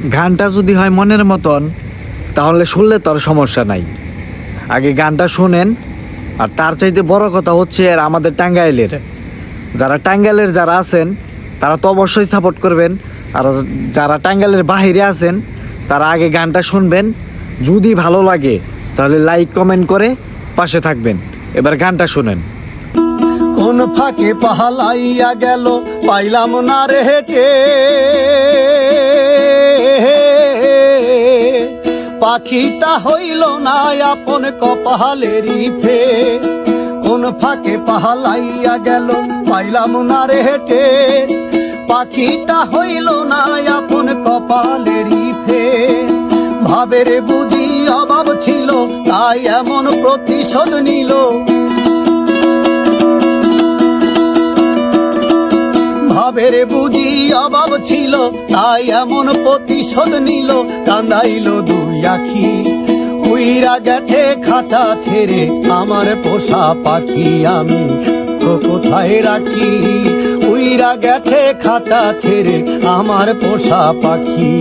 গানটা যদি হয় মনের মতন তাহলে শুনলে তো আর সমস্যা নাই। আগে গানটা শোনেন। আর তার চাইতে বড় কথা হচ্ছে আর আমাদের টাঙ্গাইলের যারা আছেন তারা তো অবশ্যই সাপোর্ট করবেন। আর যারা টাঙ্গাইলের বাহিরে আছেন তারা আগে গানটা শুনবেন, যদি ভালো লাগে তাহলে লাইক কমেন্ট করে পাশে থাকবেন। এবার গানটা শুনেন। কোন ফাঁকে পাহালাইয়া গেল পাইলাম না রে হেঁটে, পাখিটা হইল না আপন কপালেরই ফে। কোন ফাঁকে পাহালাইয়া গেল পাইলাম না রে হেঁটে, পাখিটা হইল না আপন কপালেরই ফে। ভাবের বুঝি অভাব ছিল তাই এমন প্রতিশোধ নিল, ভাবের বুঝি অভাব ছিল তাই এমন প্রতিশোধ নিল। কান্দাইল দুই আখি, উইরা গেছে খাঁচা ছেড়ে আমার পোষা পাখি, আমি কোথায় রাখি? উইরা গেছে খাঁচা ছেড়ে আমার পোষা পাখি।